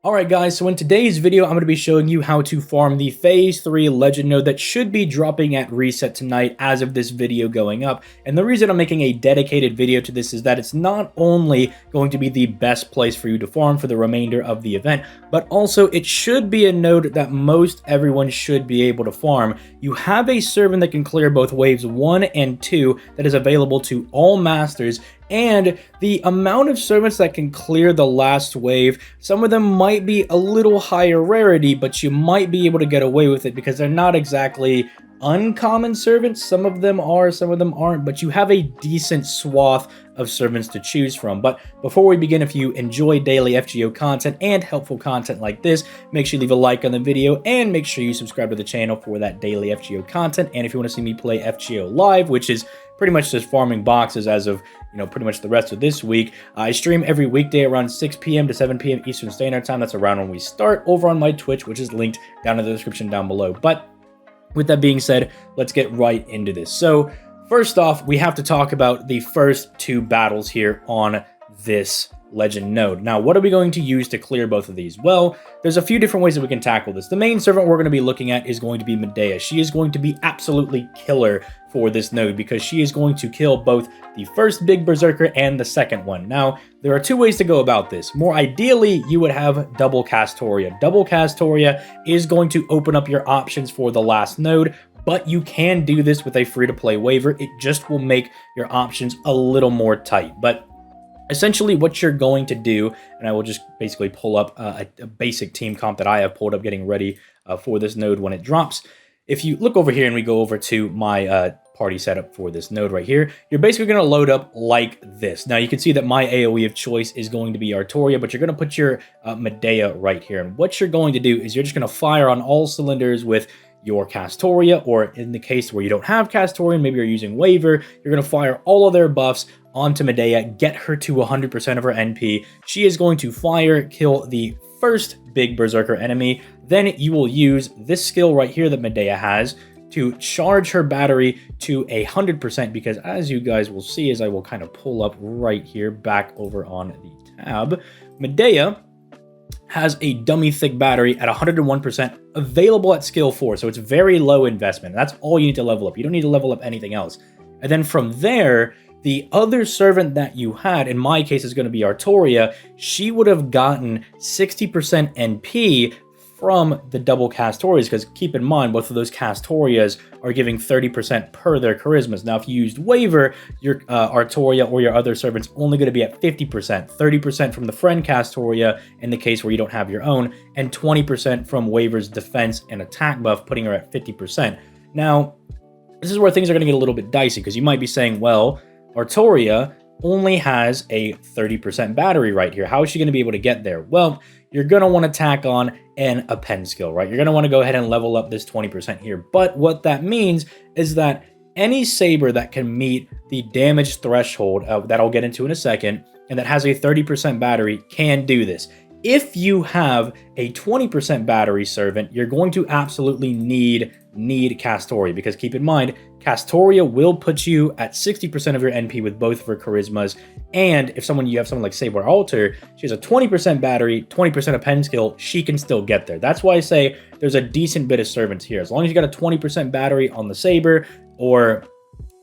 Alright guys, so in today's video, I'm going to be showing you how to farm the Phase 3 Legend node that should be dropping at reset tonight as of this video going up. And the reason I'm making a dedicated video to this is that it's not only going to be the best place for you to farm for the remainder of the event, but also it should be a node that most everyone should be able to farm. You have a servant that can clear both waves 1 and 2 that is available to all masters, and the amount of servants that can clear the last wave, some of them might be a little higher rarity, but you might be able to get away with it because they're not exactly uncommon servants. Some of them are, some of them aren't, but you have a decent swath of servants to choose from. But before we begin, if you enjoy daily FGO content and helpful content like this, make sure you leave a like on the video and make sure you subscribe to the channel for that daily FGO content. And if you want to see me play FGO live, which is pretty much just farming boxes as of, pretty much the rest of this week, I stream every weekday around 6 p.m. to 7 p.m. Eastern Standard Time. That's around when we start over on my Twitch, which is linked down in the description down below. But with that being said, let's get right into this. So first off, we have to talk about the first two battles here on this Legend node. Now, what are we going to use to clear both of these? Well, there's a few different ways that we can tackle this. The main servant we're going to be looking at is going to be Medea. She is going to be absolutely killer for this node because she is going to kill both the first big Berserker and the second one. Now, there are two ways to go about this. More ideally, you would have double Castoria. Double Castoria is going to open up your options for the last node, but you can do this with a free-to-play waiver. It just will make your options a little more tight. But essentially what you're going to do, and I will just basically pull up a basic team comp that I have pulled up getting ready for this node when it drops. If you look over here and we go over to my party setup for this node right here, you're basically going to load up like this. Now you can see that my AoE of choice is going to be Artoria, but you're going to put your Medea right here. And what you're going to do is you're just going to fire on all cylinders with your Castoria, or in the case where you don't have Castoria, maybe you're using Waiver, you're going to fire all of their buffs onto Medea, get her to 100% of her NP. She is going to fire, kill the first big Berserker enemy. Then you will use this skill right here that Medea has to charge her battery to 100%, because as you guys will see, as I will kind of pull up right here back over on the tab, Medea has a dummy thick battery at 101% available at skill 4, so it's very low investment. That's all you need to level up. You don't need to level up anything else. And then from there, the other servant that you had, in my case is going to be Artoria, she would have gotten 60% NP from the double Castorias, because keep in mind, both of those Castorias are giving 30% per their charismas. Now, if you used Waiver, your Artoria or your other servant's only going to be at 50%, 30% from the friend Castoria in the case where you don't have your own, and 20% from Waiver's defense and attack buff, putting her at 50%. Now, this is where things are going to get a little bit dicey, because you might be saying, well, Artoria only has a 30% battery right here. How is she going to be able to get there? Well, you're going to want to tack on a pen skill, right? You're going to want to go ahead and level up this 20% here. But what that means is that any saber that can meet the damage threshold that I'll get into in a second, and that has a 30% battery can do this. If you have a 20% battery servant, you're going to absolutely need Castoria, because keep in mind, Castoria will put you at 60% of your NP with both of her charismas, and if you have someone like Saber Alter, she has a 20% battery, 20% of pen skill, she can still get there. That's why I say there's a decent bit of servants here. As long as you got a 20% battery on the Saber, or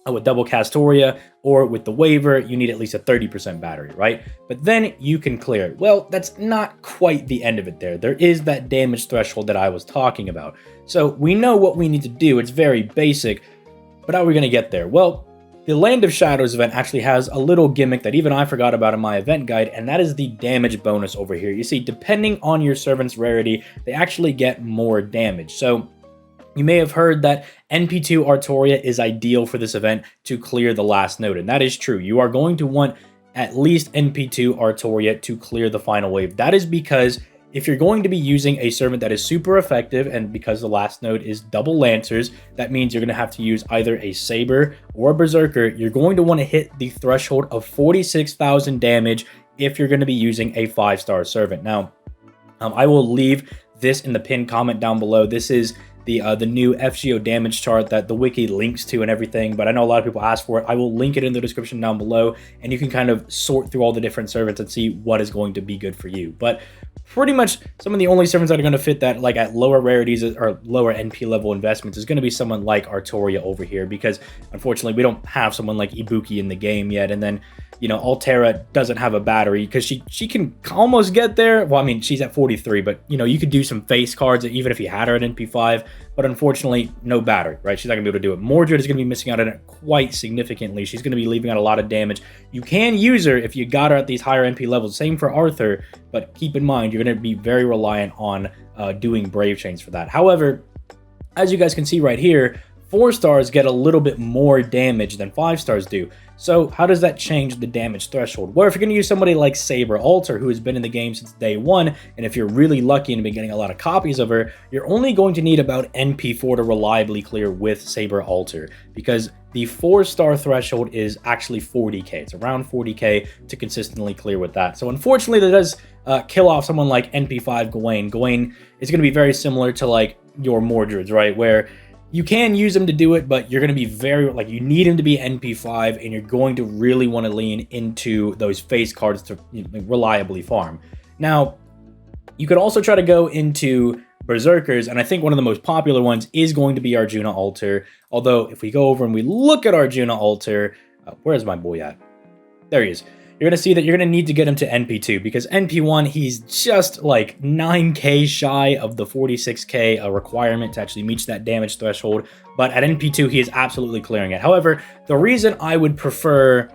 with double Castoria, or with the Waiver, you need at least a 30% battery, right? But then you can clear it. Well, that's not quite the end of it there. There is that damage threshold that I was talking about. So we know what we need to do. It's very basic, but how are we going to get there? Well, the Land of Shadows event actually has a little gimmick that even I forgot about in my event guide, and that is the damage bonus over here. You see, depending on your servant's rarity, they actually get more damage. So you may have heard that NP2 Artoria is ideal for this event to clear the last node, and that is true. You are going to want at least NP2 Artoria to clear the final wave. That is because if you're going to be using a servant that is super effective, and because the last node is double Lancers, that means you're going to have to use either a Saber or a Berserker. You're going to want to hit the threshold of 46,000 damage if you're going to be using a 5-star servant. Now, I will leave this in the pinned comment down below. This is the new FGO damage chart that the wiki links to and everything, but I know a lot of people ask for it. I will link it in the description down below, and you can kind of sort through all the different servants and see what is going to be good for you. But pretty much some of the only servants that are going to fit that, like at lower rarities or lower NP level investments, is going to be someone like Artoria over here, because unfortunately we don't have someone like Ibuki in the game yet. And then, you know, Altera doesn't have a battery because she can almost get there. Well, I mean, she's at 43, but, you know, you could do some face cards even if you had her at NP5, but unfortunately, no battery, right? She's not going to be able to do it. Mordred is going to be missing out on it quite significantly. She's going to be leaving out a lot of damage. You can use her if you got her at these higher NP levels. Same for Arthur, but keep in mind, you're going to be very reliant on doing Brave Chains for that. However, as you guys can see right here, 4 stars get a little bit more damage than 5 stars do. So how does that change the damage threshold? Well, if you're going to use somebody like Saber Alter, who has been in the game since day 1, and if you're really lucky and have been getting a lot of copies of her, you're only going to need about NP4 to reliably clear with Saber Alter, because the 4-star threshold is actually 40k. It's around 40k to consistently clear with that. So unfortunately, that does kill off someone like NP5 Gawain. Gawain is going to be very similar to like your Mordreds, right? Where you can use him to do it, but you're going to be very, like, you need him to be NP5, and you're going to really want to lean into those face cards to, you know, reliably farm. Now, you could also try to go into Berserkers, and I think one of the most popular ones is going to be Arjuna Alter. Although, if we go over and we look at Arjuna Alter, where's my boy at? There he is. You're going to see that you're going to need to get him to NP2, because NP1, he's just like 9k shy of the 46k requirement to actually meet that damage threshold. But at NP2, he is absolutely clearing it. However, the reason I would prefer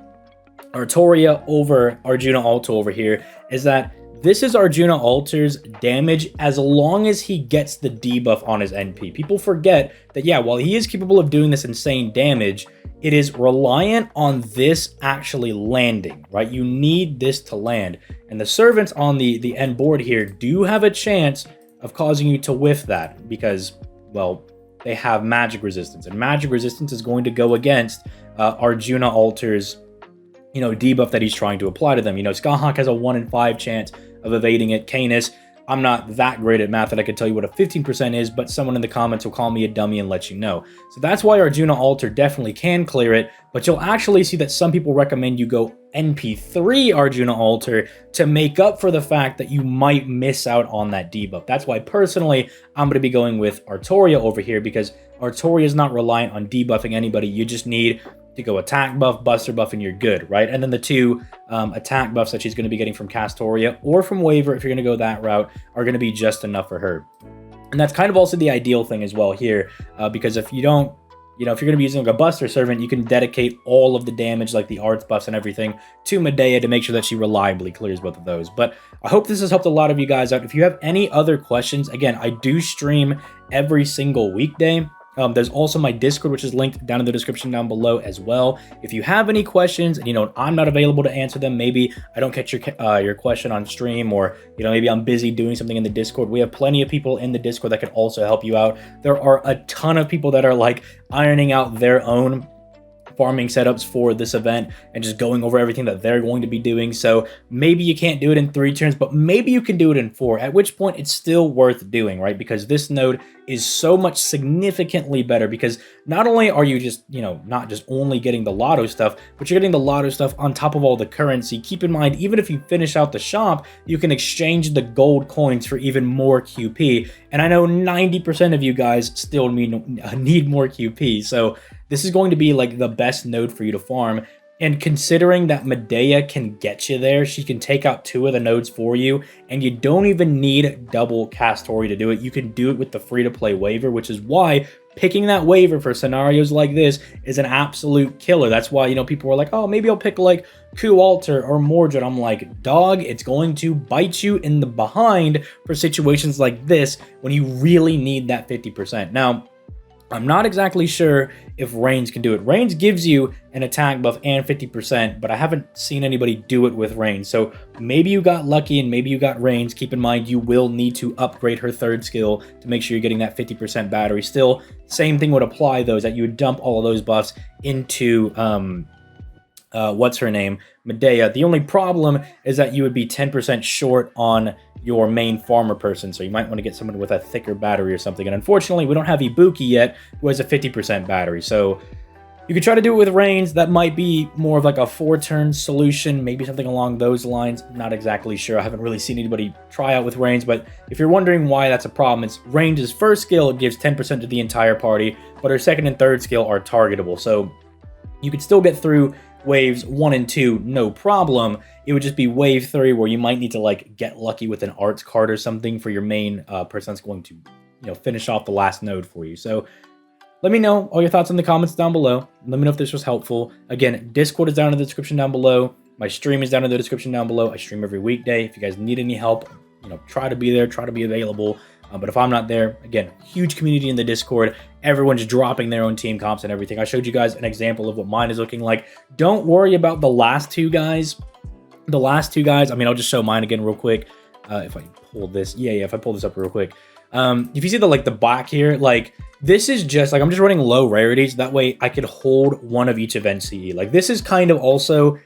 Artoria over Arjuna Alter over here is that this is Arjuna Alter's damage as long as he gets the debuff on his NP. People forget that, yeah, while he is capable of doing this insane damage, it is reliant on this actually landing, right? You need this to land. And the servants on the end board here do have a chance of causing you to whiff that because, well, they have magic resistance. And magic resistance is going to go against Arjuna Alter's, you know, debuff that he's trying to apply to them. You know, Skahawk has a 1 in 5 chance of evading it. Canis, I'm not that great at math that I could tell you what a 15% is, but someone in the comments will call me a dummy and let you know. So that's why Arjuna Alter definitely can clear it, but you'll actually see that some people recommend you go NP3 Arjuna Alter to make up for the fact that you might miss out on that debuff. That's why personally, I'm going to be going with Artoria over here, because Artoria is not reliant on debuffing anybody. You just need to go attack buff, buster buff, and you're good, right? And then the 2 attack buffs that she's going to be getting from Castoria or from Waver, if you're going to go that route, are going to be just enough for her. And that's kind of also the ideal thing as well here, because if you don't, you know, if you're going to be using like a buster servant, you can dedicate all of the damage, like the arts buffs and everything, to Medea to make sure that she reliably clears both of those. But I hope this has helped a lot of you guys out. If you have any other questions, again, I do stream every single weekday. There's also my Discord, which is linked down in the description down below as well. If you have any questions and, you know, I'm not available to answer them, maybe I don't catch your question on stream, or, you know, maybe I'm busy doing something in the Discord, we have plenty of people in the Discord that can also help you out. There are a ton of people that are like ironing out their own farming setups for this event and just going over everything that they're going to be doing. So maybe you can't do it in 3 turns, but maybe you can do it in 4, at which point it's still worth doing, right? Because this node is so much significantly better, because not only are you just, you know, not just only getting the Lotto stuff, but you're getting the Lotto stuff on top of all the currency. Keep in mind, even if you finish out the shop, you can exchange the gold coins for even more QP. And I know 90% of you guys still need more QP. So this is going to be like the best node for you to farm. And considering that Medea can get you there, she can take out 2 of the nodes for you, and you don't even need double Castoria to do it. You can do it with the free-to-play waiver, which is why picking that waiver for scenarios like this is an absolute killer. That's why, you know, people were like, oh, maybe I'll pick like Ku Alter or Mordred. I'm like, dog, it's going to bite you in the behind for situations like this when you really need that 50%. Now, I'm not exactly sure if Reigns can do it. Reigns gives you an attack buff and 50%, but I haven't seen anybody do it with Reigns. So maybe you got lucky and maybe you got Reigns. Keep in mind, you will need to upgrade her 3rd skill to make sure you're getting that 50% battery. Still, same thing would apply, though, is that you would dump all of those buffs into, what's her name? Medea. The only problem is that you would be 10% short on your main farmer person, so you might want to get someone with a thicker battery or something. And unfortunately, we don't have Ibuki yet, who has a 50% battery. So You could try to do it with Rains. That might be more of like a 4-turn solution, maybe something along those lines. Not exactly sure. I haven't really seen anybody try out with Rains, but if you're wondering why that's a problem, it's Rains' first skill gives 10% to the entire party, but her second and third skill are targetable. So you could still get through waves 1 and 2, no problem. It would just be wave 3 where you might need to like get lucky with an arts card or something for your main person that's going to, finish off the last node for you. So let me know all your thoughts in the comments down below. Let me know if this was helpful. Again, Discord is down in the description down below. My stream is down in the description down below. I stream every weekday. If you guys need any help, try to be there, try to be available. But if I'm not there, again, huge community in the Discord. Everyone's dropping their own team comps and everything. I showed you guys an example of what mine is looking like. Don't worry about the last two guys. The last two guys, I mean, I'll just show mine again real quick. If I pull this, if I pull this up real quick. If you see the black here, this is just I'm just running low rarities. That way I could hold one of each event CE. This is kind of also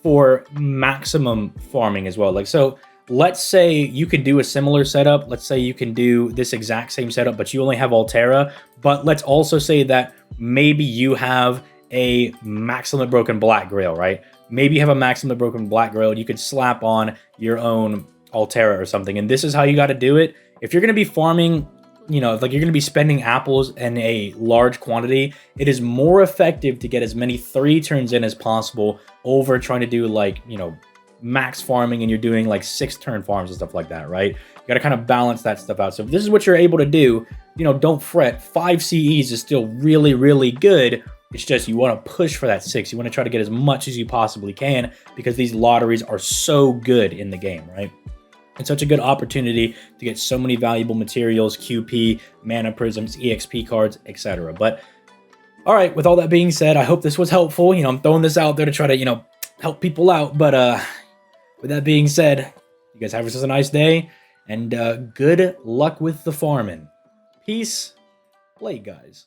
for maximum farming as well. So let's say you could do a similar setup. Let's say you can do this exact same setup, but you only have Altera. But let's also say that maybe you have a maximum broken black grail, right? Maybe you have a maximum broken black grail. You could slap on your own Altera or something. And this is how you got to do it. If you're going to be farming, you're going to be spending apples in a large quantity, it is more effective to get as many 3 turns in as possible over trying to do max farming and you're doing 6-turn farms and stuff like that, right? You got to kind of balance that stuff out. So if this is what you're able to do, don't fret. 5 CEs is still really, really good. It's just you want to push for that 6. You want to try to get as much as you possibly can because these lotteries are so good in the game, right? It's such a good opportunity to get so many valuable materials, QP, mana prisms, EXP cards, etc. But all right, with all that being said, I hope this was helpful. I'm throwing this out there to try to, help people out. But with that being said, you guys have yourselves a nice day and good luck with the farming. Peace. Play, guys.